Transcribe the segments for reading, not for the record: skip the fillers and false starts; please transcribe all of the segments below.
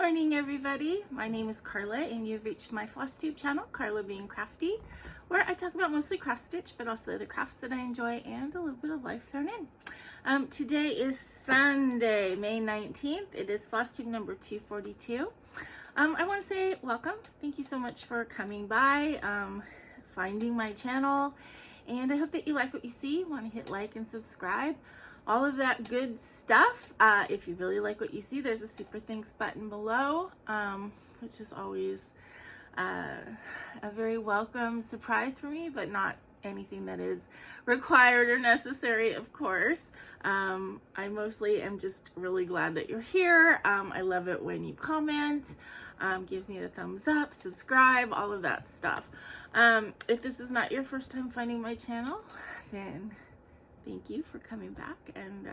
morning, everybody. My name is Karla, and you've reached my FlossTube channel, KarlaBeingCrafty, where I talk about mostly cross stitch, but also other crafts that I enjoy and a little bit of life thrown in. Today is Sunday, May 19th. It is FlossTube number 242. I want to say welcome. Thank you so much for coming by, finding my channel, and I hope that you like what you see. Want to hit like and subscribe. All of that good stuff. If you really like what you see, there's a super thanks button below, which is always a very welcome surprise for me, but not anything that is required or necessary, of course. I mostly am just really glad that you're here. I love it when you comment, give me the thumbs up, subscribe, all of that stuff. If this is not your first time finding my channel, then thank you for coming back and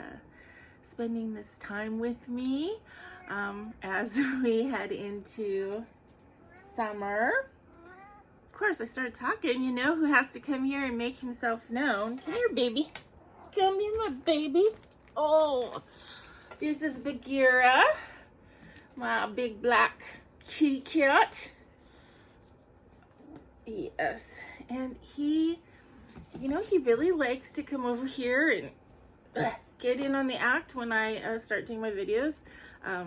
spending this time with me as we head into summer. Of course, I started talking. You know who has to come here and make himself known. Come here, baby. Come here, my baby. Oh, this is Bagheera, my big black kitty cat. Yes, and he really likes to come over here and get in on the act when I start doing my videos. I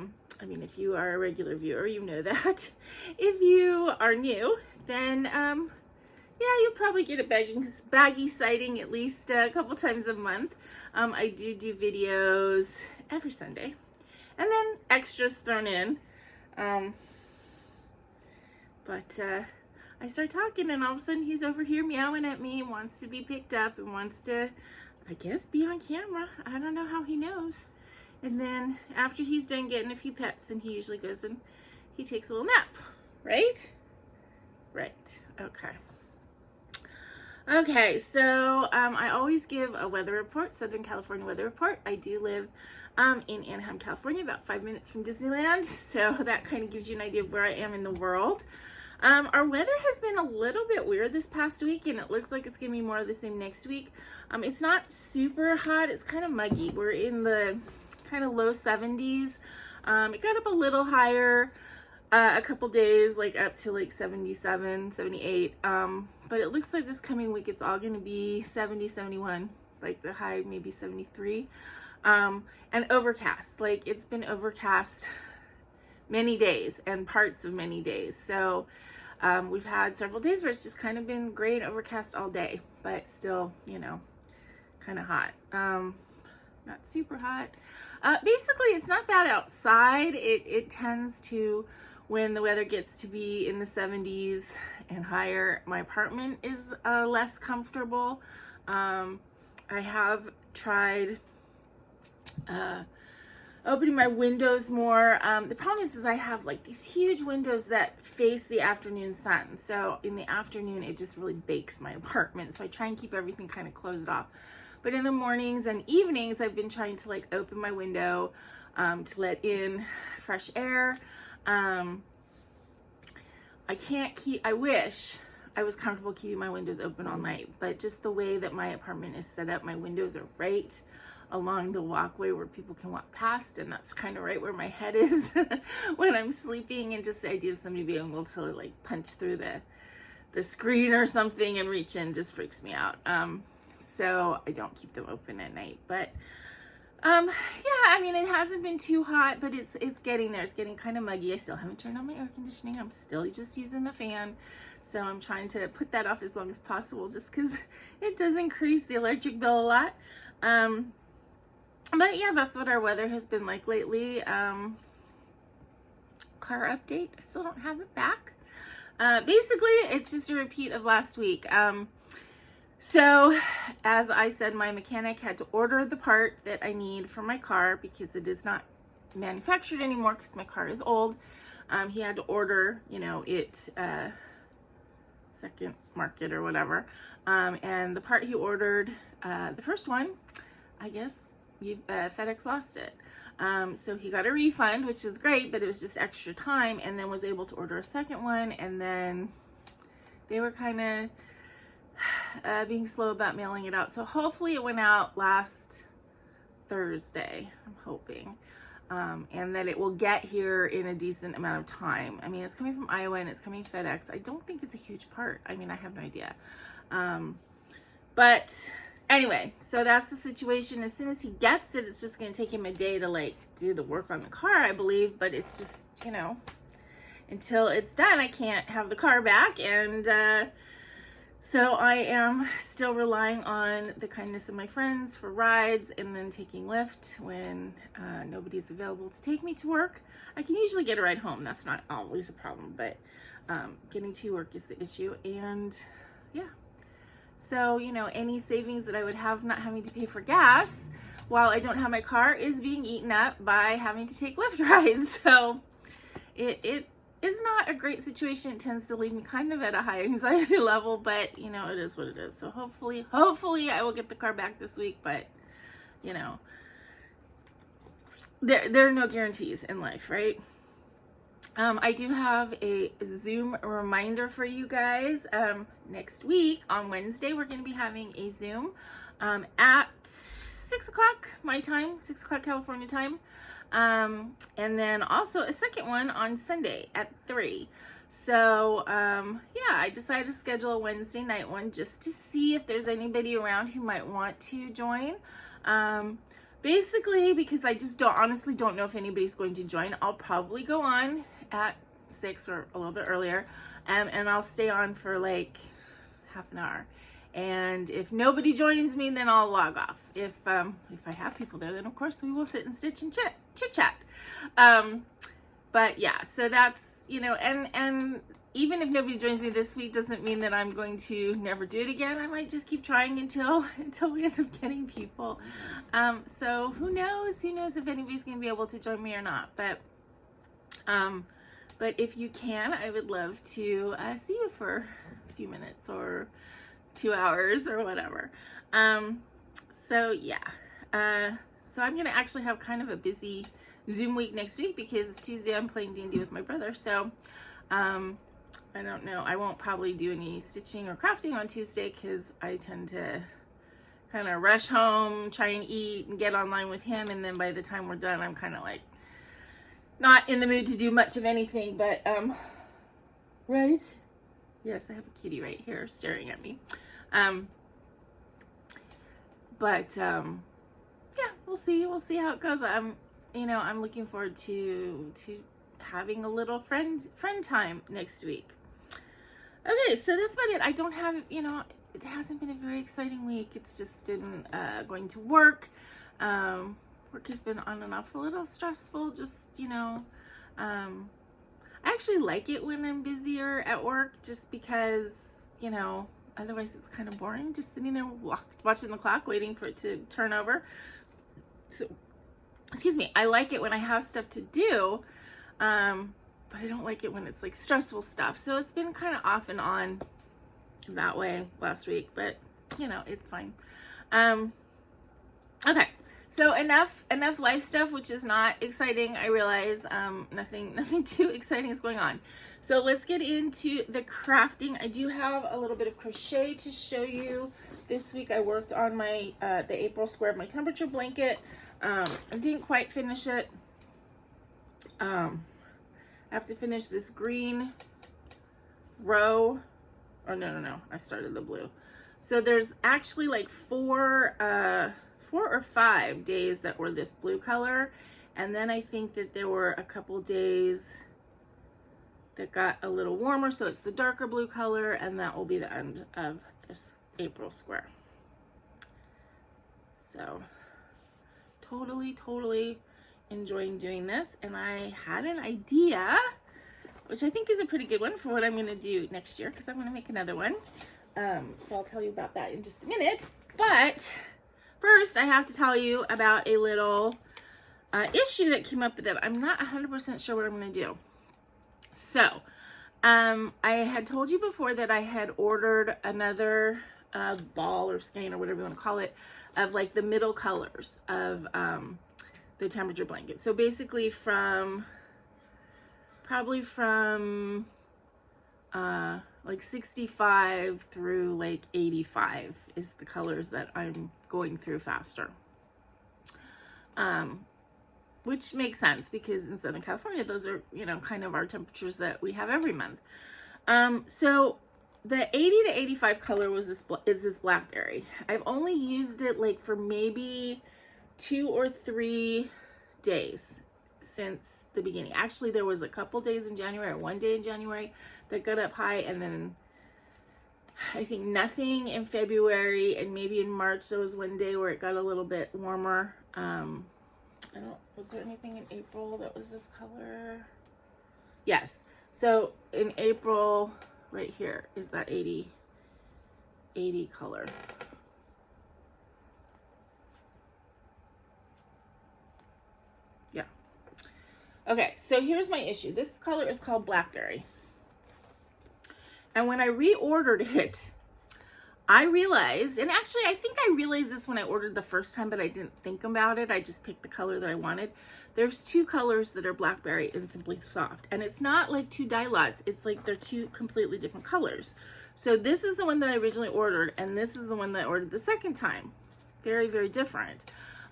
mean, if you are a regular viewer, you know that. If you are new, then yeah, you'll probably get a baggy sighting at least a couple times a month. I do videos every Sunday, and then extras thrown in. I start talking, and all of a sudden he's over here meowing at me, wants to be picked up, and wants to, I guess, be on camera. I don't know how he knows. And then after he's done getting a few pets, and he usually goes and he takes a little nap, right? Right, okay. Okay, so I always give a weather report, Southern California weather report. I do live in Anaheim, California, about 5 minutes from Disneyland, so that kind of gives you an idea of where I am in the world. Our weather has been a little bit weird this past week, and it looks like it's going to be more of the same next week. It's not super hot. It's kind of muggy. We're in the kind of low 70s. It got up a little higher a couple days, like up to like 77, 78. But it looks like this coming week it's all going to be 70, 71, like the high maybe 73. And overcast. Like it's been overcast many days and parts of many days. So we've had several days where it's just kind of been gray and overcast all day, but still, you know, kind of hot. Not super hot. Basically, it's not that outside. It tends to, when the weather gets to be in the 70s and higher, my apartment is less comfortable. I have tried opening my windows more. The problem is I have like these huge windows that face the afternoon sun. So in the afternoon, it just really bakes my apartment. So I try and keep everything kind of closed off. But in the mornings and evenings, I've been trying to like open my window to let in fresh air. I wish I was comfortable keeping my windows open all night, but just the way that my apartment is set up, my windows are right along the walkway where people can walk past, and that's kind of right where my head is when I'm sleeping, and just the idea of somebody being able to like punch through the screen or something and reach in just freaks me out. So I don't keep them open at night, but yeah, I mean, it hasn't been too hot, but it's getting there. It's getting kind of muggy. I still haven't turned on my air conditioning. I'm still just using the fan. So I'm trying to put that off as long as possible just because it does increase the electric bill a lot. But yeah, that's what our weather has been like lately. Car update, I still don't have it back. Basically, it's just a repeat of last week. So as I said, my mechanic had to order the part that I need for my car because it is not manufactured anymore because my car is old. He had to order, you know, it second market or whatever. And the part he ordered, the first one, I guess, FedEx lost it. So he got a refund, which is great, but it was just extra time, and then was able to order a second one, and then they were kind of being slow about mailing it out. So hopefully it went out last Thursday, I'm hoping. and that it will get here in a decent amount of time. I mean, it's coming from Iowa and it's coming FedEx. I don't think it's a huge part. I mean, I have no idea. But anyway, so that's the situation. As soon as he gets it, it's just going to take him a day to like do the work on the car, I believe. But it's just, you know, until it's done, I can't have the car back. And so I am still relying on the kindness of my friends for rides and then taking Lyft when nobody's available to take me to work. I can usually get a ride home. That's not always a problem, but getting to work is the issue. And yeah, so, you know, any savings that I would have not having to pay for gas while I don't have my car is being eaten up by having to take Lyft rides. So it is not a great situation. It tends to leave me kind of at a high anxiety level, but you know, it is what it is. So hopefully I will get the car back this week, but you know, there are no guarantees in life, right? I do have a Zoom reminder for you guys. Next week on Wednesday, we're going to be having a Zoom at 6 o'clock my time, 6 o'clock California time. And then also a second one on Sunday at 3. So, yeah, I decided to schedule a Wednesday night one just to see if there's anybody around who might want to join. Basically, because I just honestly don't know if anybody's going to join. I'll probably go on at 6 or a little bit earlier, and I'll stay on for like half an hour. And if nobody joins me, then I'll log off. If I have people there, then of course we will sit and stitch and chit chat. But yeah, so that's, you know, and even if nobody joins me this week, doesn't mean that I'm going to never do it again. I might just keep trying until we end up getting people. So who knows if anybody's going to be able to join me or not. But if you can, I would love to see you for a few minutes or 2 hours or whatever. So yeah, so I'm gonna actually have kind of a busy Zoom week next week because Tuesday I'm playing D&D with my brother. So I don't know, I won't probably do any stitching or crafting on Tuesday because I tend to kind of rush home, try and eat and get online with him, and then by the time we're done I'm kind of like not in the mood to do much of anything. But right, yes, I have a kitty right here staring at me. Yeah, we'll see how it goes. I'm looking forward to having a little friend time next week. Okay, so that's about it. I don't have, it hasn't been a very exciting week. It's just been going to work. Work has been on and off a little stressful. Just, I actually like it when I'm busier at work just because, otherwise it's kind of boring just sitting there watching the clock waiting for it to turn over. So, excuse me, I like it when I have stuff to do, but I don't like it when it's like stressful stuff. So it's been kind of off and on that way last week, but it's fine. Okay, so enough life stuff, which is not exciting. I realize nothing too exciting is going on. So let's get into the crafting. I do have a little bit of crochet to show you. This week I worked on my the April square of my temperature blanket. I didn't quite finish it. I have to finish this green row. Oh, no. I started the blue. So there's actually like 4 or 5 days that were this blue color. And then I think that there were a couple days that got a little warmer. So it's the darker blue color, and that will be the end of this April square. So totally enjoying doing this. And I had an idea, which I think is a pretty good one for what I'm going to do next year, because I'm going to make another one. So I'll tell you about that in just a minute. But first, I have to tell you about a little issue that came up that I'm not 100% sure what I'm going to do. So, I had told you before that I had ordered another ball or skein or whatever you want to call it of like the middle colors of the temperature blanket. So basically probably from like 65 through like 85 is the colors that I'm going through faster. which makes sense because in Southern California, those are, you know, kind of our temperatures that we have every month. So the 80 to 85 color is this blackberry. I've only used it like for maybe 2 or 3 days since the beginning. Actually, there was a couple days in January, or 1 day in January that got up high, and then I think nothing in February, and maybe in March there was 1 day where it got a little bit warmer. Was there anything in April that was this color? Yes. So in April, right here is that 80 color. Yeah. Okay, so here's my issue. This color is called Blackberry. And when I reordered it, I realized, and actually I think I realized this when I ordered the first time, but I didn't think about it. I just picked the color that I wanted. There's 2 colors that are Blackberry and Simply Soft. And it's not like 2 dye lots. It's like they're 2 completely different colors. So this is the one that I originally ordered, and this is the one that I ordered the second time. Very, very different.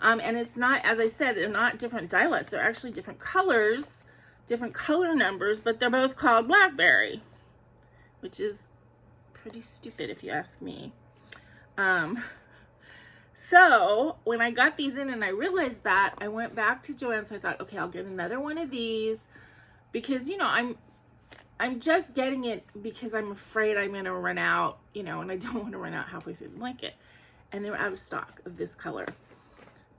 And it's not, as I said, they're not different dye lots. They're actually different colors, different color numbers, but they're both called Blackberry, which is pretty stupid if you ask me. So when I got these in and I realized that, I went back to Joann's. So I thought, okay, I'll get another one of these because, you know, I'm just getting it because I'm afraid I'm going to run out, you know, and I don't want to run out halfway through the blanket. And they were out of stock of this color.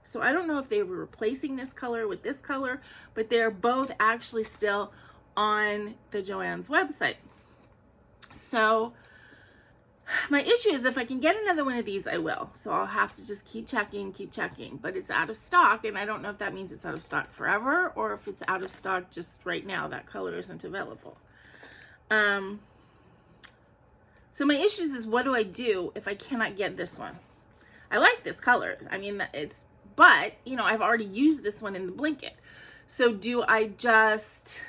So I don't know if they were replacing this color with this color, but they're both actually still on the Joann's website. So my issue is if I can get another one of these, I will. So I'll have to just keep checking, but it's out of stock. And I don't know if that means it's out of stock forever or if it's out of stock just right now. That color isn't available. So my issues is what do I do if I cannot get this one? I like this color. I mean, but you know, I've already used this one in the blanket. So do I just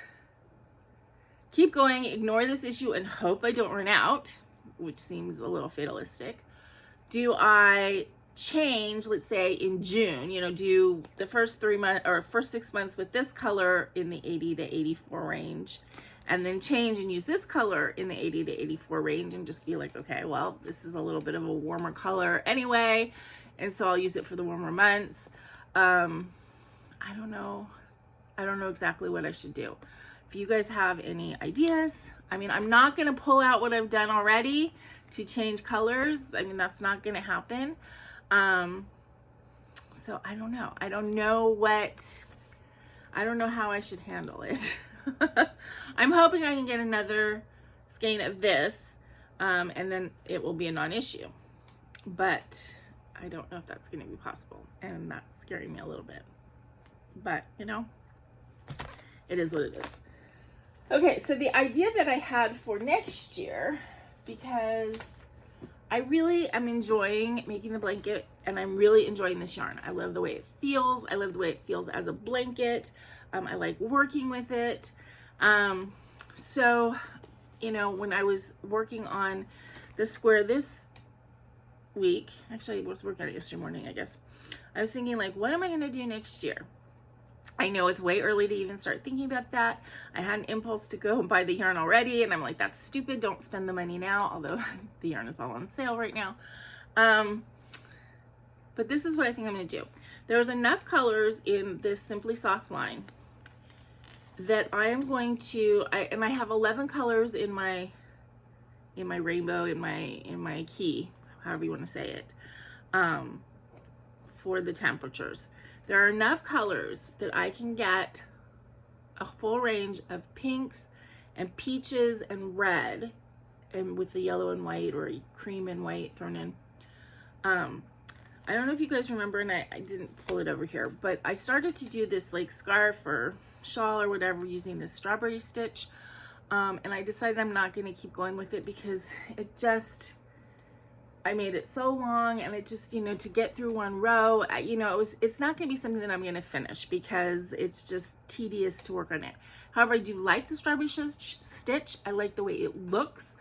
keep going, ignore this issue and hope I don't run out, which seems a little fatalistic? Do I change, let's say in June, you know, do the first 3 months or first 6 months with this color in the 80 to 84 range, and then change and use this color in the 80 to 84 range and just be like, okay, well, this is a little bit of a warmer color anyway, and so I'll use it for the warmer months. I don't know exactly what I should do. If you guys have any ideas, I mean, I'm not going to pull out what I've done already to change colors. I mean, that's not going to happen. So I don't know. I don't know how I should handle it. I'm hoping I can get another skein of this, and then it will be a non-issue. But I don't know if that's going to be possible, and that's scaring me a little bit. But, you know, it is what it is. Okay, so the idea that I had for next year, because I really am enjoying making the blanket and I'm really enjoying this yarn. I love the way it feels. I love the way it feels as a blanket. I like working with it. So, you know, when I was working on the square this week, actually I was working on it yesterday morning, I guess. I was thinking like, what am I going to do next year? I know it's way early to even start thinking about that. I had an impulse to go and buy the yarn already, and I'm like, that's stupid. Don't spend the money now, although the yarn is all on sale right now. But this is what I think I'm going to do. There's enough colors in this Simply Soft line that I am going to, and I have 11 colors in my rainbow, in my key, however you want to say it, for the temperatures. There are enough colors that I can get a full range of pinks and peaches and red, and with the yellow and white or cream and white thrown in. I don't know if you guys remember, and I didn't pull it over here, but I started to do this like scarf or shawl or whatever using this strawberry stitch. And I decided I'm not going to keep going with it because it just, I made it so long, and it just, you know, to get through one row, you know, it's not going to be something that I'm going to finish because it's just tedious to work on it. However, I do like the strawberry stitch. I like the way it looks.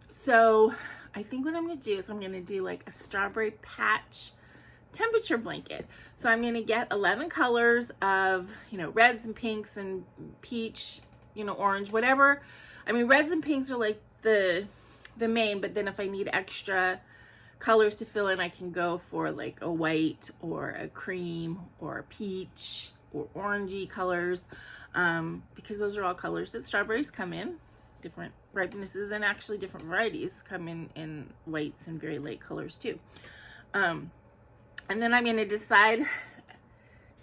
So I think what I'm going to do is I'm going to do like a strawberry patch temperature blanket. So I'm going to get 11 colors of, you know, reds and pinks and peach, you know, orange, whatever. I mean, reds and pinks are like the main, but then if I need extra colors to fill in, I can go for like a white or a cream or a peach or orangey colors, because those are all colors that strawberries come in, different ripenesses, and actually different varieties come in whites and very light colors too. And then I'm going to decide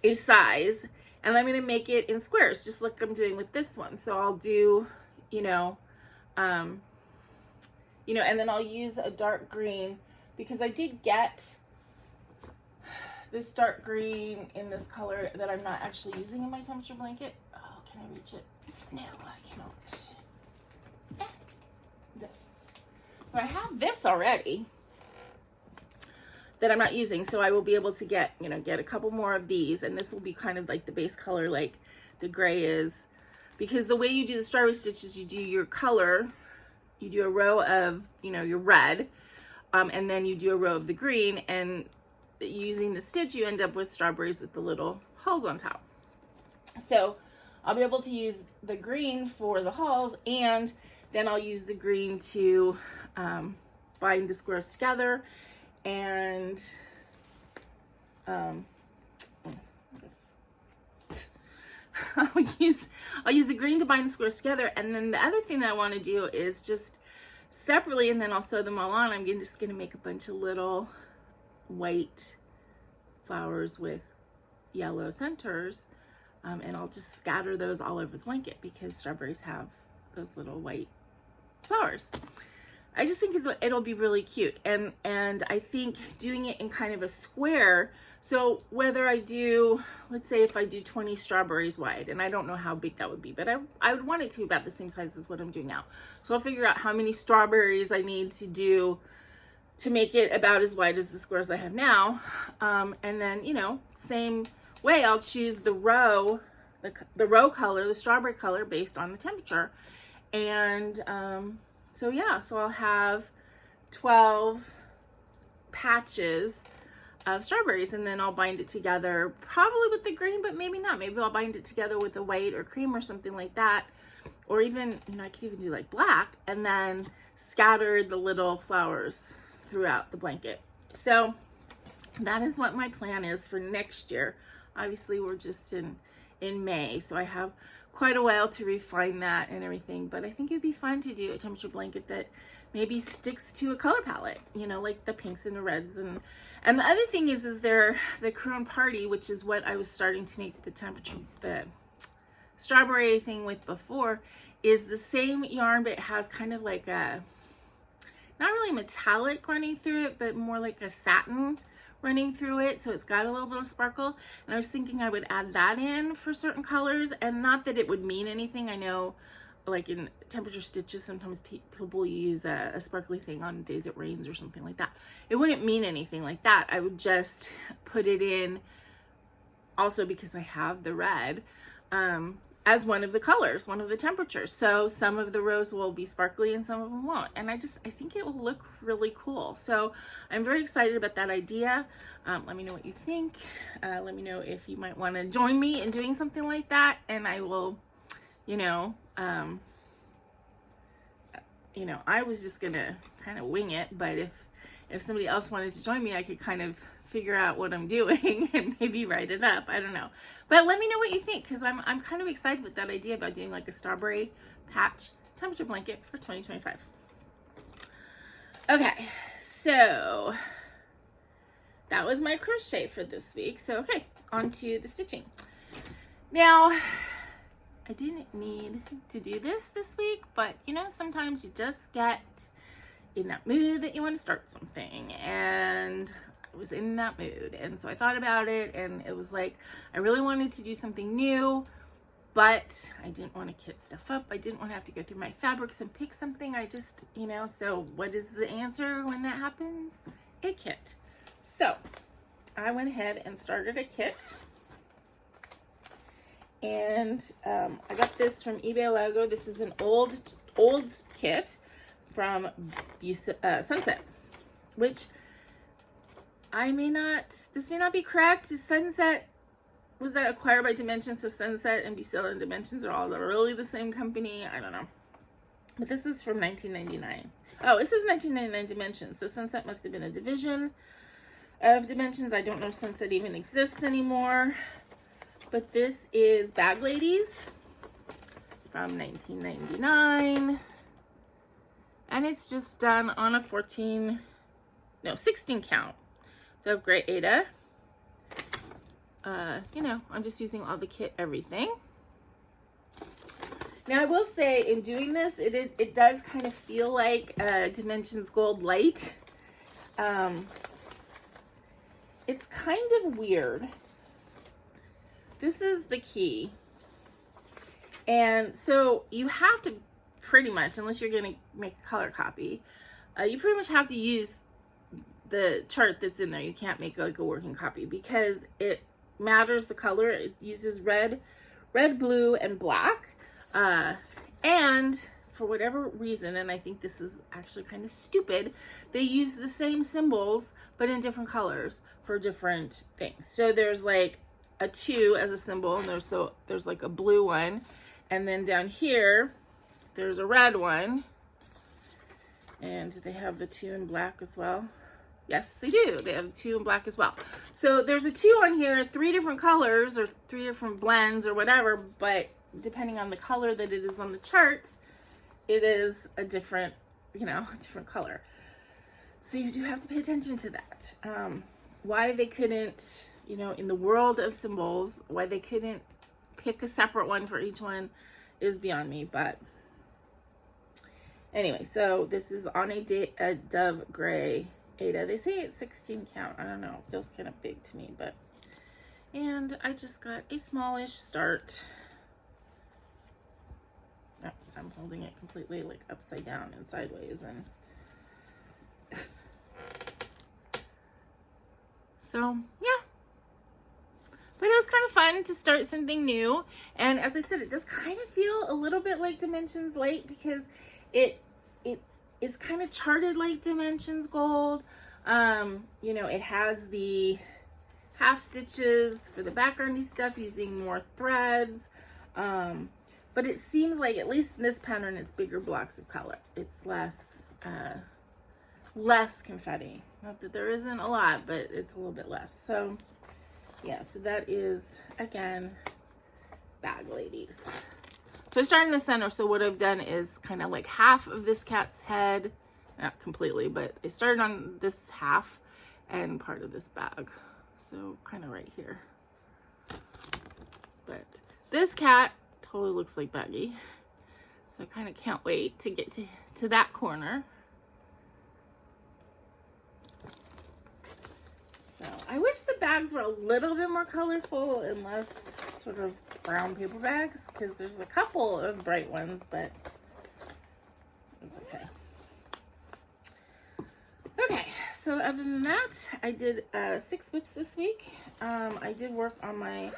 a size, and I'm going to make it in squares, just like I'm doing with this one. So I'll do, you know, and then I'll use a dark green, because I did get this dark green in this color that I'm not actually using in my temperature blanket. Oh, can I reach it? No, I cannot. This. So I have this already that I'm not using, so I will be able to get a couple more of these, and this will be kind of like the base color, like the gray is, because the way you do the strawberry stitches, you do your color, you do a row of, you know, your red, and then you do a row of the green, and using the stitch, you end up with strawberries with the little hulls on top. So I'll be able to use the green for the hulls, and then I'll use the green to bind the squares together. And I'll use the green to bind the squares together. And then the other thing that I want to do is just separately, and then I'll sew them all on. I'm just going to make a bunch of little white flowers with yellow centers, and I'll just scatter those all over the blanket, because strawberries have those little white flowers. I just think it'll be really cute, and I think doing it in kind of a square, so whether I do, let's say if I do 20 strawberries wide, and I don't know how big that would be, but I would want it to be about the same size as what I'm doing now. So I'll figure out how many strawberries I need to do to make it about as wide as the squares I have now, and then, you know, same way, I'll choose the row color, the strawberry color, based on the temperature, and so yeah, so I'll have 12 patches of strawberries, and then I'll bind it together probably with the green, but maybe not. Maybe I'll bind it together with a white or cream or something like that. Or even, you know, I could even do like black, and then scatter the little flowers throughout the blanket. So that is what my plan is for next year. Obviously, we're just in May, so I have quite a while to refine that and everything, but I think it'd be fun to do a temperature blanket that maybe sticks to a color palette, you know, like the pinks and the reds. And the other thing is the Crone Party, which is what I was starting to make the strawberry thing with before, is the same yarn, but it has kind of like a, not really metallic running through it, but more like a satin running through it, so it's got a little bit of sparkle. And I was thinking I would add that in for certain colors, and not that it would mean anything. I know, like in temperature stitches, sometimes people use a sparkly thing on days it rains or something like that. It wouldn't mean anything like that. I would just put it in also because I have the red as one of the colors, one of the temperatures. So some of the rows will be sparkly and some of them won't. And I think it will look really cool. So I'm very excited about that idea. Let me know what you think. Let me know if you might want to join me in doing something like that. And I will, I was just gonna kind of wing it, but if somebody else wanted to join me, I could kind of figure out what I'm doing and maybe write it up. I don't know. But let me know what you think, because I'm kind of excited with that idea about doing like a strawberry patch temperature blanket for 2025. Okay, so that was my crochet for this week. So, okay, on to the stitching. Now, I didn't need to do this week, but sometimes you just get in that mood that you want to start something, and I was in that mood, and so I thought about it, and it was like I really wanted to do something new, but I didn't want to kit stuff up. I didn't want to have to go through my fabrics and pick something. I just, so what is the answer when that happens? A kit. So I went ahead and started a kit, and I got this from eBay Logo. This is an old kit from Sunset, which this may not be correct. Sunset, was that acquired by Dimensions? So Sunset and Bucela and Dimensions are all really the same company. I don't know. But this is from 1999. Oh, it says 1999 Dimensions. So Sunset must have been a division of Dimensions. I don't know if Sunset even exists anymore. But this is Bag Ladies from 1999. And it's just done on a 16 count. So I have gray Aida. You know, I'm just using all the kit, everything. Now I will say, in doing this, it does kind of feel like Dimensions Gold Light. It's kind of weird. This is the key. And so you have to pretty much, unless you're going to make a color copy, you pretty much have to use the chart that's in there. You can't make like a working copy because it matters the color. It uses red, blue, and black. And for whatever reason, and I think this is actually kind of stupid, they use the same symbols but in different colors for different things. So there's like a 2 as a symbol, and there's like a blue one, and then down here there's a red one. And they have the 2 in black as well. Yes, they do. They have 2 in black as well. So there's a 2 on here, 3 different colors or 3 different blends or whatever, but depending on the color that it is on the chart, it is a different, you know, a different color. So you do have to pay attention to that. Why they couldn't, you know, in the world of symbols, why they couldn't pick a separate one for each one is beyond me, but anyway, so this is on a dove gray Aida. They say it's 16 count. I don't know. It feels kind of big to me, but, and I just got a smallish start. Oh, I'm holding it completely like upside down and sideways, and so yeah. But it was kind of fun to start something new. And as I said, it does kind of feel a little bit like Dimensions Light because it is kind of charted like Dimensions Gold. You know, it has the half stitches for the backgroundy stuff using more threads. But it seems like, at least in this pattern, it's bigger blocks of color. It's less confetti. Not that there isn't a lot, but it's a little bit less. So yeah, so that is, again, Bag Ladies. So I started in the center, so what I've done is kind of like half of this cat's head, not completely, but I started on this half and part of this bag. So kind of right here. But this cat totally looks like Baggy. So I kind of can't wait to get to that corner. So I wish the bags were a little bit more colorful and less sort of brown paper bags, because there's a couple of bright ones, but it's okay. Okay, so other than that, I did 6 whips this week. I did work on my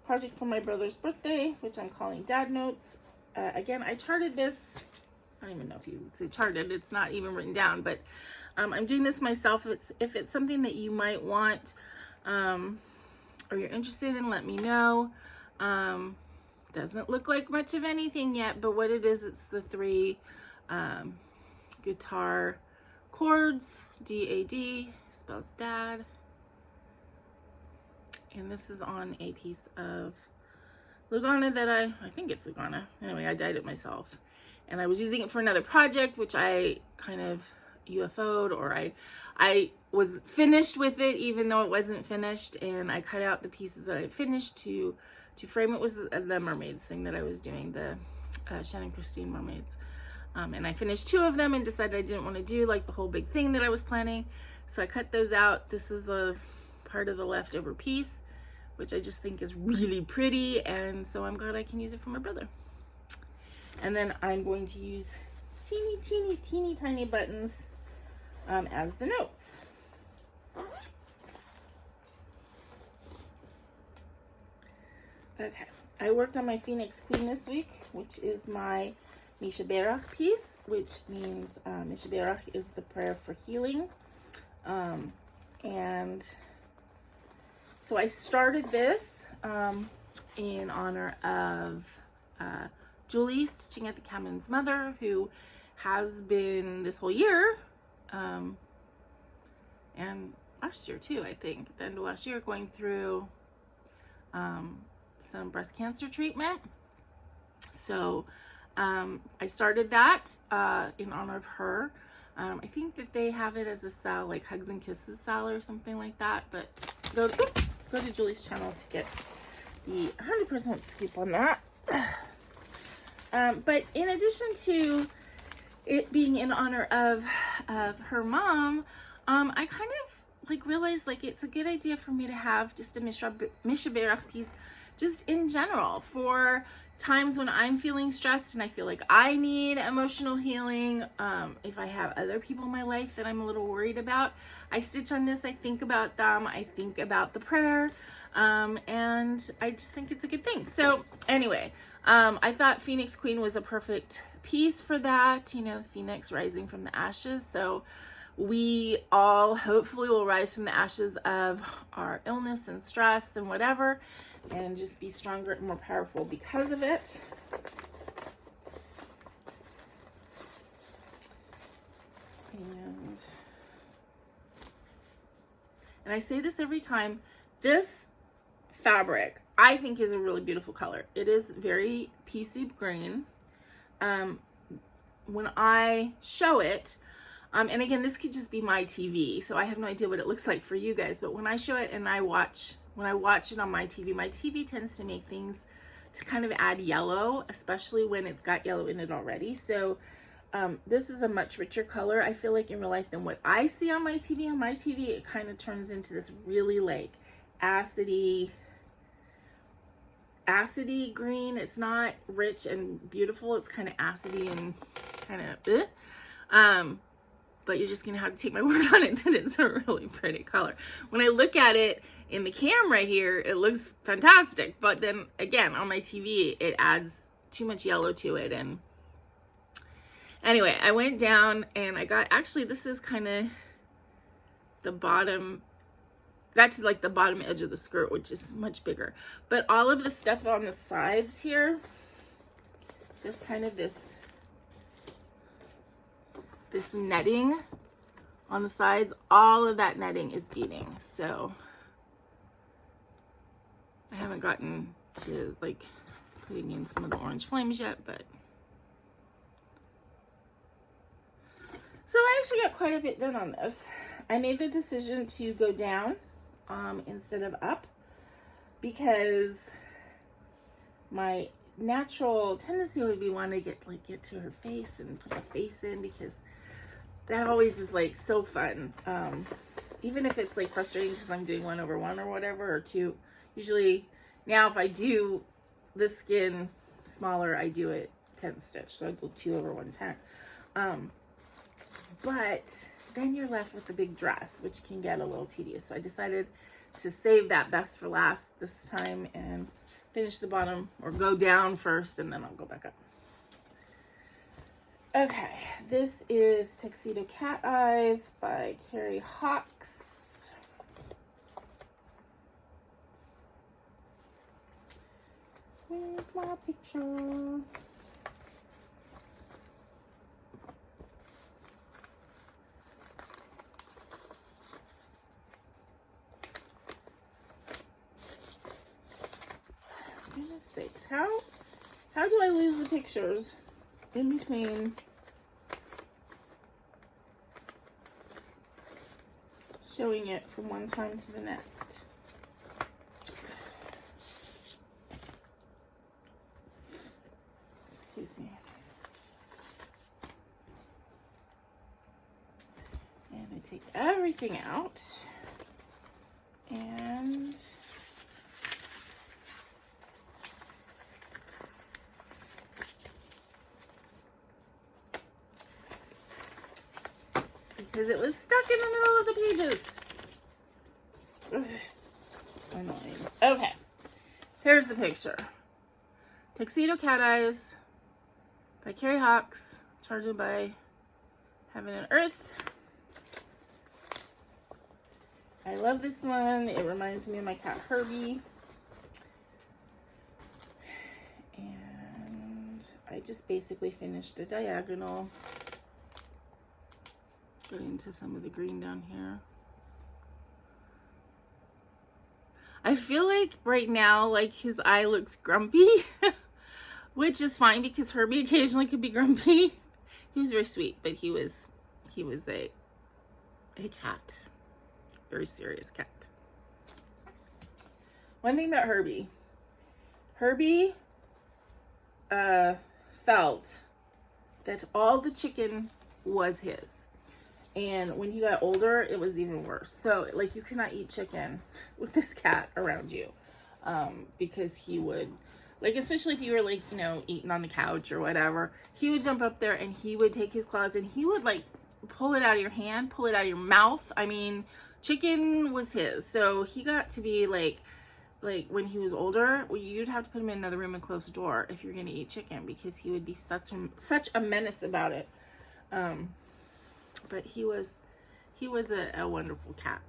project for my brother's birthday, which I'm calling Dad Notes. Again, I charted this. I don't even know if you would say charted. It's not even written down, but I'm doing this myself. If it's something that you might want or you're interested in, let me know. Doesn't look like much of anything yet, but what it is, it's the 3 guitar chords. D-A-D spells dad. And this is on a piece of Lugana that I think it's Lugana. Anyway, I dyed it myself. And I was using it for another project, which I kind of UFO'd, or I was finished with it even though it wasn't finished, and I cut out the pieces that I finished to frame. It was the mermaids thing that I was doing, the Shannon Christine mermaids. And I finished 2 of them and decided I didn't want to do like the whole big thing that I was planning. So I cut those out. This is the part of the leftover piece, which I just think is really pretty, and so I'm glad I can use it for my brother. And then I'm going to use teeny tiny buttons as the notes. Okay, I worked on my Phoenix Queen this week, which is my Misha Berach piece, which means Misha Berach is the prayer for healing. And so I started this in honor of Julie, Stitching at the Cabin's mother, who has been this whole year, and last year too, I think, at the end of last year, going through some breast cancer treatment. So I started that in honor of her. I think that they have it as a sal, like Hugs and Kisses sal or something like that, but go to Julie's channel to get the 100% scoop on that. But in addition to it being in honor of her mom, I kind of like realized like it's a good idea for me to have just a mishaberach piece just in general for times when I'm feeling stressed and I feel like I need emotional healing. If I have other people in my life that I'm a little worried about, I stitch on this, I think about them, I think about the prayer, and I just think it's a good thing. So anyway, I thought Phoenix Queen was a perfect piece for that, you know, Phoenix rising from the ashes. So we all hopefully will rise from the ashes of our illness and stress and whatever, and just be stronger and more powerful because of it. And I say this every time, this fabric I think is a really beautiful color. It is very pea soup green. When I show it, and again, this could just be my TV, so I have no idea what it looks like for you guys, but when I show it and when I watch it on my TV tends to make things to kind of add yellow, especially when it's got yellow in it already. So this is a much richer color, I feel like, in real life than what I see on my TV. On my TV, it kind of turns into this really like acidy green. It's not rich and beautiful. It's kind of acidy and kind of but you're just gonna have to take my word on it that it's a really pretty color. When I look at it in the camera here, it looks fantastic, but then again on my TV it adds too much yellow to it. And anyway, I went down and I got, actually this is kind of the bottom, got to like the bottom edge of the skirt, which is much bigger, but all of the stuff on the sides here, there's kind of this netting on the sides. All of that netting is beading, so I haven't gotten to like putting in some of the orange flames yet, but so I actually got quite a bit done on this. I made the decision to go down instead of up because my natural tendency would be wanting to get to her face and put a face in, because that always is like so fun. Even if it's like frustrating because I'm doing 1/1 or whatever, or 2. Usually now if I do the skin smaller, I do it 10 stitch. So I do 2/110. But then you're left with the big dress, which can get a little tedious. So I decided to save that best for last this time and finish the bottom, or go down first and then I'll go back up. Okay, this is Tuxedo Cat Eyes by Carrie Hawks. Where's my picture? Goodness sakes, how do I lose the pictures in between showing it from one time to the next? Excuse me. And I take everything out, and because it was stuck in the middle of the pages. Ugh. Annoying. Okay, here's the picture. Tuxedo Cat Eyes by Carrie Hawks, charted by Heaven and Earth. I love this one. It reminds me of my cat Herbie. And I just basically finished a diagonal. Get into some of the green down here. I feel like right now, like his eye looks grumpy, which is fine because Herbie occasionally could be grumpy. He was very sweet, but he was a cat, very serious cat. One thing about Herbie felt that all the chicken was his. And when he got older, it was even worse. So, like, you cannot eat chicken with this cat around you. Because he would, like, especially if you were, like, you know, eating on the couch or whatever, he would jump up there and he would take his claws and he would, like, pull it out of your hand, pull it out of your mouth. I mean, chicken was his. So, he got to be, like when he was older, you'd have to put him in another room and close the door if you're going to eat chicken because he would be such a menace about it. But he was a wonderful cat.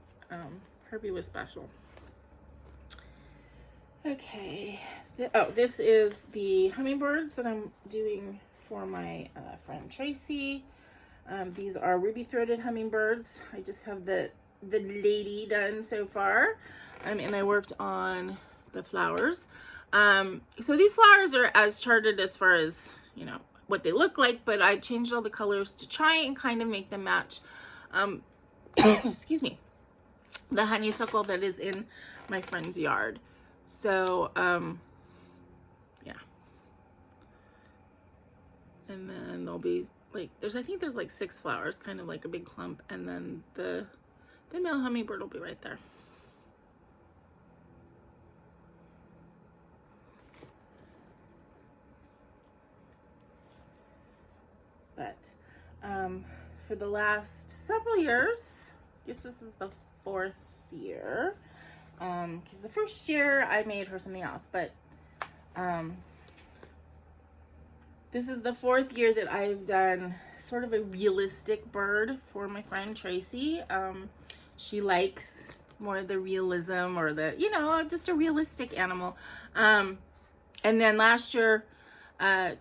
Herbie was special. Okay. This is the hummingbirds that I'm doing for my friend Tracy. These are ruby-throated hummingbirds. I just have the lady done so far. And I worked on the flowers. So these flowers are as charted as far as, you know, what they look like, but I changed all the colors to try and kind of make them match, excuse me, the honeysuckle that is in my friend's yard. So, yeah. And then there'll be like, I think there's like 6 flowers, kind of like a big clump. And then the male hummingbird will be right there. But for the last several years, I guess this is the 4th year, because the first year I made her something else, but this is the 4th year that I've done sort of a realistic bird for my friend Tracy. She likes more of the realism or the, you know, just a realistic animal. And then last year,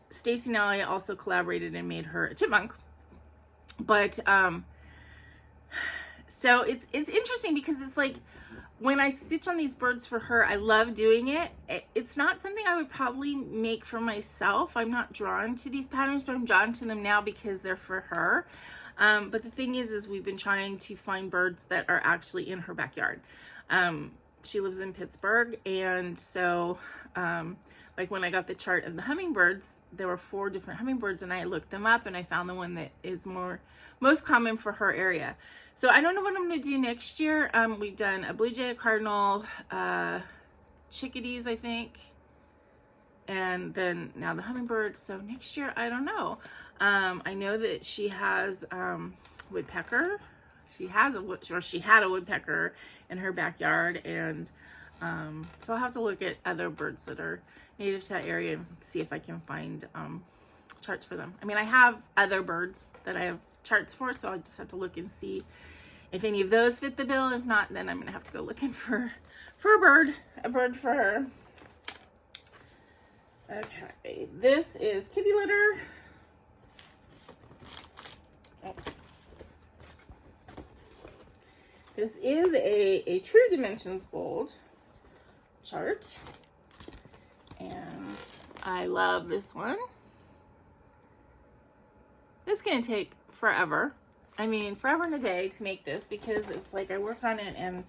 Stacy and I also collaborated and made her a chipmunk. But so it's interesting because it's like when I stitch on these birds for her, I love doing it. It's not something I would probably make for myself. I'm not drawn to these patterns, but I'm drawn to them now because they're for her. But the thing is we've been trying to find birds that are actually in her backyard. She lives in Pittsburgh, and so like when I got the chart of the hummingbirds, there were 4 different hummingbirds, and I looked them up and I found the one that is most common for her area. So I don't know what I'm going to do next year. We've done a blue jay, a cardinal, chickadees, I think, and then now the hummingbird. So next year, I don't know. I know that she has woodpecker. She had a woodpecker in her backyard, and so I'll have to look at other birds that are native to that area and see if I can find charts for them. I mean, I have other birds that I have charts for, so I just have to look and see if any of those fit the bill. If not, then I'm gonna have to go looking for a bird for her. Okay, this is kitty litter. Oh. This is a True Dimensions Gold chart, and I love this one. It's gonna take forever. I mean, forever and a day to make this because it's like I work on it and,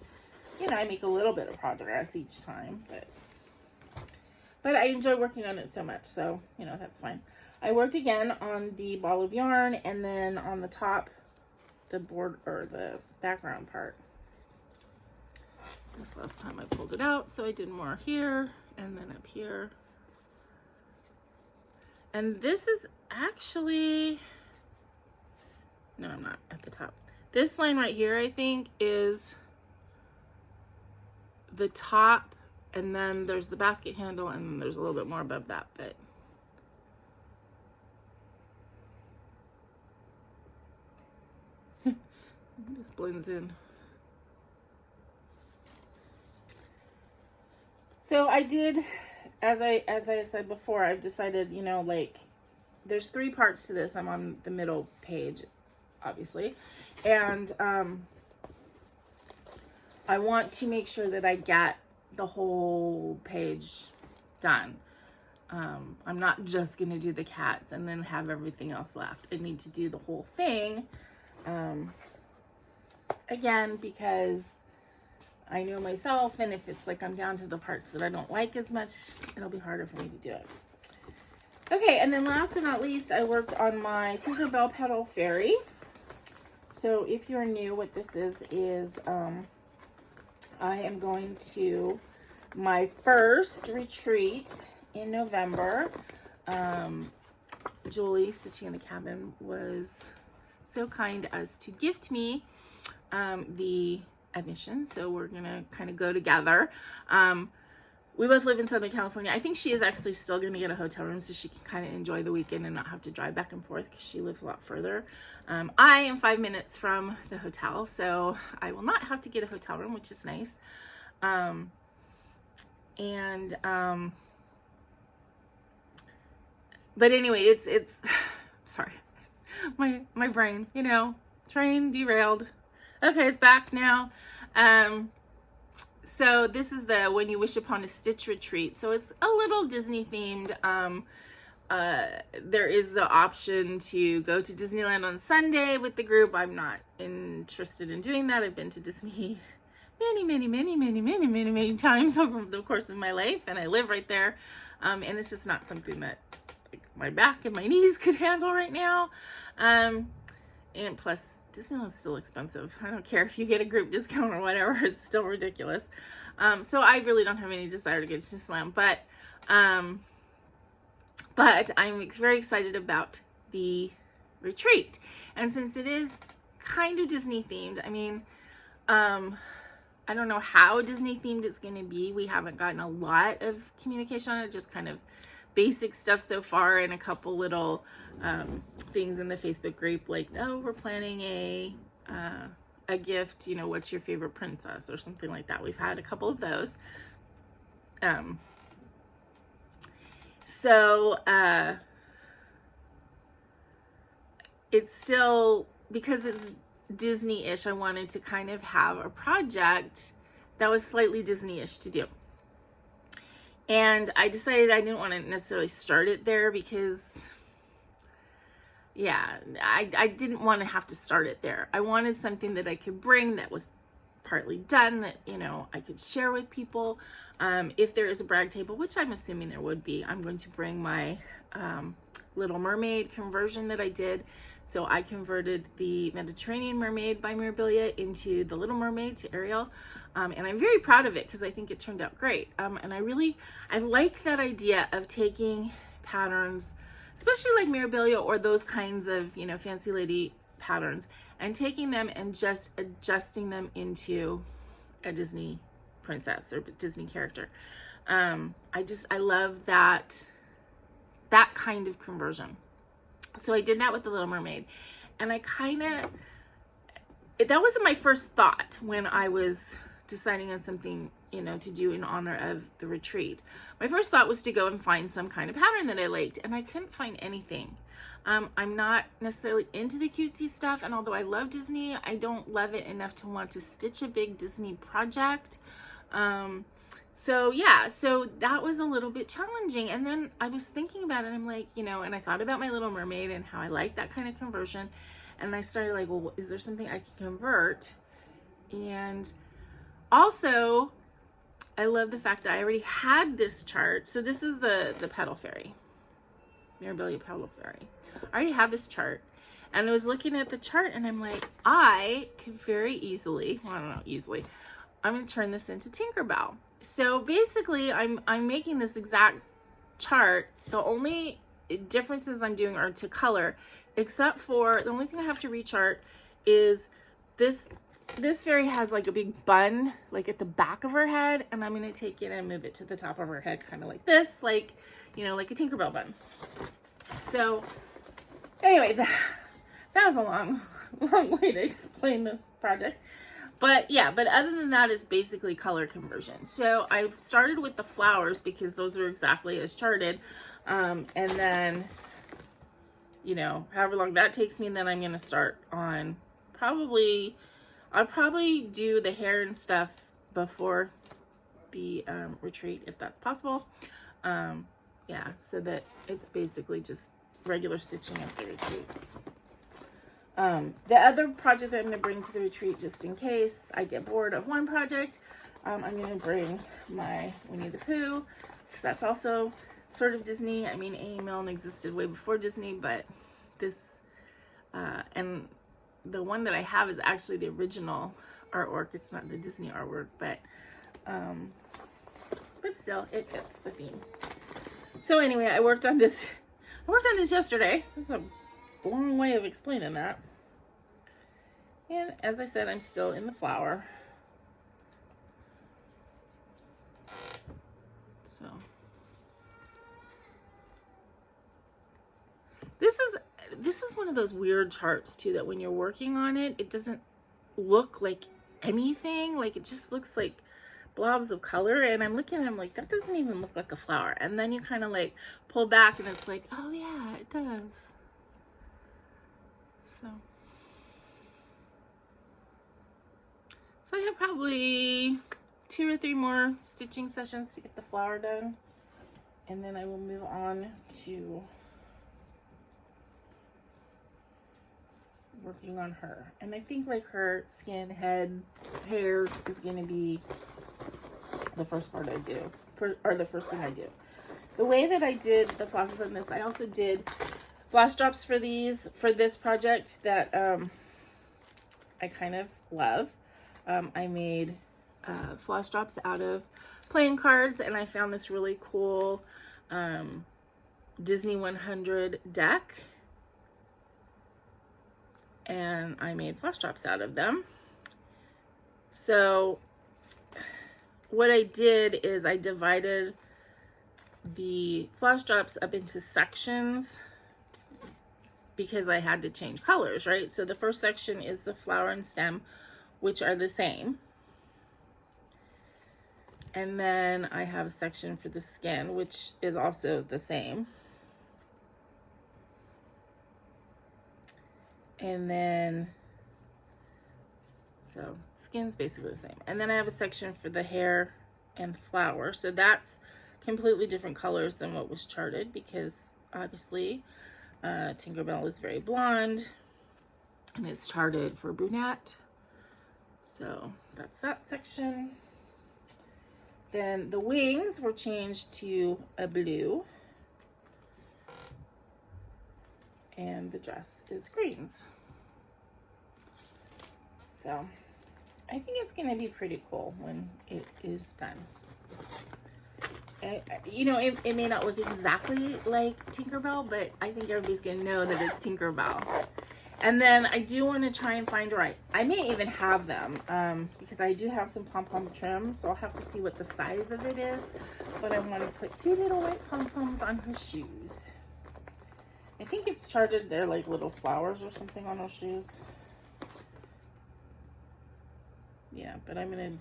you know, I make a little bit of progress each time, but I enjoy working on it so much, so, you know, that's fine. I worked again on the ball of yarn and then on the top, the board or the background part. This last time I pulled it out, so I did more here and then up here. And this is actually, no, I'm not at the top. This line right here, I think, is the top, and then there's the basket handle, and then there's a little bit more above that, but this blends in. So I did, as I said before, I've decided, you know, like, there's 3 parts to this. I'm on the middle page, obviously. And I want to make sure that I get the whole page done. I'm not just going to do the cats and then have everything else left. I need to do the whole thing. Again, because I know myself, and if it's like I'm down to the parts that I don't like as much, it'll be harder for me to do it. Okay, and then last but not least, I worked on my Tinkerbell Petal Fairy. So if you're new, what this is I am going to my first retreat in November. Julie, Stitchy in the Cabin, was so kind as to gift me the admission. So we're gonna kind of go together. We both live in Southern California. I think she is actually still going to get a hotel room so she can kind of enjoy the weekend and not have to drive back and forth because she lives a lot further. I am 5 minutes from the hotel, so I will not have to get a hotel room, which is nice. But anyway, it's sorry, my brain, you know, train derailed. Okay, it's back now. So this is the When You Wish Upon a Stitch retreat. So it's a little Disney themed. There is the option to go to Disneyland on Sunday with the group. I'm not interested in doing that. I've been to Disney many times over the course of my life, and I live right there. And it's just not something that like, my back and my knees could handle right now. And plus, Disneyland's still expensive. I don't care if you get a group discount or whatever, it's still ridiculous. So I really don't have any desire to go to Disneyland, but I'm very excited about the retreat. And since it is kind of Disney themed, I mean, I don't know how Disney themed it's going to be. We haven't gotten a lot of communication on it, just kind of basic stuff so far, and a couple little things in the Facebook group like, oh, we're planning a gift, you know, what's your favorite princess or something like that. We've had a couple of those. It's still, because it's Disney-ish, I wanted to kind of have a project that was slightly Disney-ish to do. And I decided I didn't want to necessarily start it there because, yeah, I didn't want to have to start it there. I wanted something that I could bring that was partly done, that, you know, I could share with people. If there is a brag table, which I'm assuming there would be, I'm going to bring my Little Mermaid conversion that I did. So I converted the Mediterranean Mermaid by Mirabilia into the Little Mermaid to Ariel. And I'm very proud of it because I think it turned out great. And I like that idea of taking patterns, especially like Mirabilia or those kinds of, you know, fancy lady patterns, and taking them and just adjusting them into a Disney princess or Disney character. I love that kind of conversion. So I did that with the Little Mermaid, and I that wasn't my first thought when I was deciding on something, you know, to do in honor of the retreat. My first thought was to go and find some kind of pattern that I liked, and I couldn't find anything. I'm not necessarily into the cutesy stuff, and although I love Disney, I don't love it enough to want to stitch a big Disney project. So that was a little bit challenging. And then I was thinking about it, and I'm like, you know, and I thought about my Little Mermaid and how I like that kind of conversion. And I started like, well, is there something I can convert? And also, I love the fact that I already had this chart. So this is the Petal Fairy, Mirabilia Petal Fairy. I already have this chart. And I was looking at the chart, and I'm like, I could very easily, well, I don't know, easily, I'm going to turn this into Tinkerbell. So basically, I'm making this exact chart. The only differences I'm doing are to color, except for the only thing I have to rechart is this fairy has like a big bun, like at the back of her head, and I'm going to take it and move it to the top of her head, kind of like this, like, you know, like a Tinkerbell bun. So anyway, that was a long way to explain this project. But yeah, but other than that, it's basically color conversion. So I've started with the flowers because those are exactly as charted. And then, you know, however long that takes me, and then I'm going to start on I'll probably do the hair and stuff before the retreat, if that's possible. Yeah, so that it's basically just regular stitching at the retreat. The other project that I'm going to bring to the retreat, just in case I get bored of one project, I'm going to bring my Winnie the Pooh, because that's also sort of Disney. I mean, A.E. Milne existed way before Disney, but this, and the one that I have is actually the original artwork. It's not the Disney artwork, but still, it fits the theme. So anyway, I worked on this yesterday. That's a long way of explaining that. And as I said, I'm still in the flower. So this is one of those weird charts too, that when you're working on it, it doesn't look like anything. Like, it just looks like blobs of color, and I'm looking at it, I'm like, that doesn't even look like a flower. And then you kind of like pull back and it's like, oh yeah, it does. So I have probably 2 or 3 more stitching sessions to get the flower done, and then I will move on to working on her. And I think like her skin, head, hair is going to be the first part I do, or the first thing I do. The way that I did the flosses on this, I also did floss drops for this project that I kind of love. I made floss drops out of playing cards, and I found this really cool Disney 100 deck, and I made floss drops out of them. So what I did is I divided the floss drops up into sections because I had to change colors, right? So the first section is the flower and stem, which are the same. And then I have a section for the skin, which is also the same. And then, so skin's basically the same. And then I have a section for the hair and flower. So that's completely different colors than what was charted, because obviously Tinkerbell is very blonde and it's charted for brunette. So that's that section. Then the wings were changed to a blue, and the dress is greens. So I think it's going to be pretty cool when it is done. You know, it may not look exactly like Tinkerbell, but I think everybody's going to know that it's Tinkerbell. And then I do want to try and find her. I may even have them because I do have some pom-pom trim, so I'll have to see what the size of it is. But I want to put 2 little white pom-poms on her shoes. I think it's charted. They're like little flowers or something on her shoes. Yeah, but I'm going to...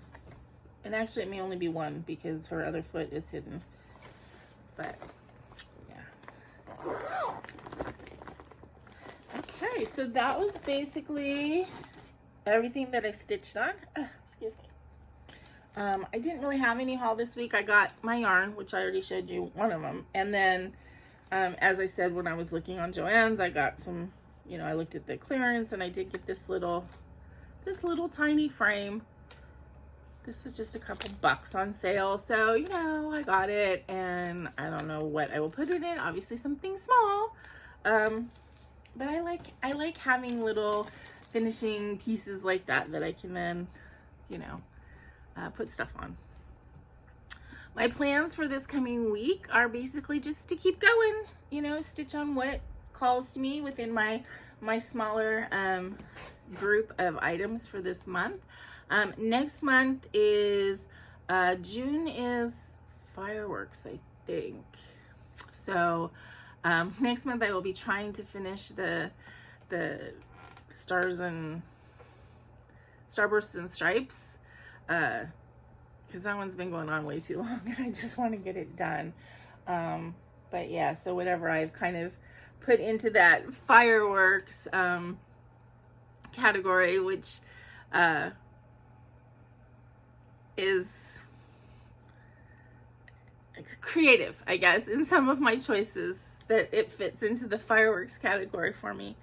And actually, it may only be one because her other foot is hidden. But, yeah. Okay, so that was basically everything that I stitched on. Excuse me. I didn't really have any haul this week. I got my yarn, which I already showed you one of them. And then, as I said, when I was looking on Joann's, I got some, you know, I looked at the clearance, and I did get this little tiny frame. This was just a couple bucks on sale. So, you know, I got it, and I don't know what I will put it in. Obviously something small. But I like having little finishing pieces like that I can then, you know, put stuff on. My plans for this coming week are basically just to keep going, you know, stitch on what calls to me within my smaller group of items for this month. Next month is, June is fireworks, I think. So, next month I will be trying to finish the stars and Starbursts and Stripes, because that one's been going on way too long and I just want to get it done. But yeah, so whatever I've kind of put into that fireworks category, which is creative, I guess, in some of my choices, that it fits into the fireworks category for me.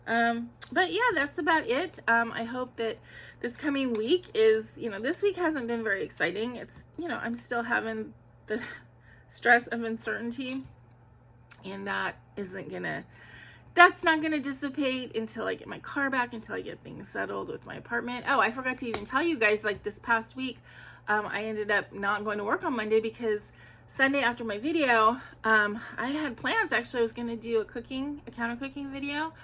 But yeah, that's about it. I hope that this coming week is, this week hasn't been very exciting. It's, I'm still having the stress of uncertainty, and that's not gonna dissipate until I get my car back, until I get things settled with my apartment. Oh, I forgot to even tell you guys, like this past week, I ended up not going to work on Monday because Sunday after my video, I had plans. Actually, I was going to do a counter cooking video.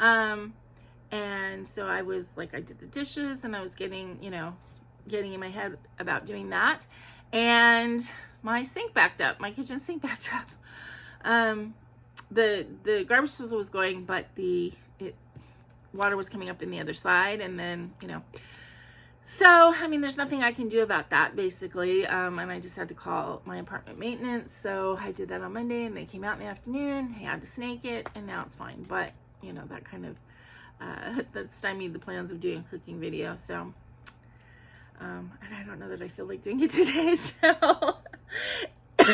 And so I was like, I did the dishes and I was getting in my head about doing that. And my sink backed up, my kitchen sink backed up. The garbage disposal was going, but water was coming up in the other side. And then, so, I mean, there's nothing I can do about that, basically, and I just had to call my apartment maintenance, so I did that on Monday, and they came out in the afternoon. I had to snake it, and now it's fine, but, that kind of, that stymied the plans of doing a cooking video, so, and I don't know that I feel like doing it today, so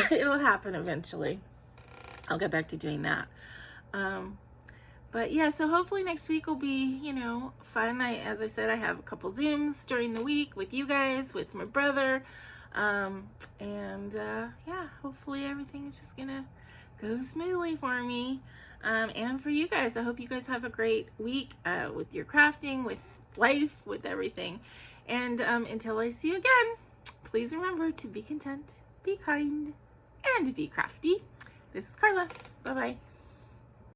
it'll happen eventually. I'll get back to doing that. But yeah, so hopefully next week will be, fun. As I said, I have a couple Zooms during the week with you guys, with my brother. Yeah, hopefully everything is just gonna go smoothly for me. And for you guys. I hope you guys have a great week with your crafting, with life, with everything. And until I see you again, please remember to be content, be kind, and be crafty. This is Karla. Bye-bye.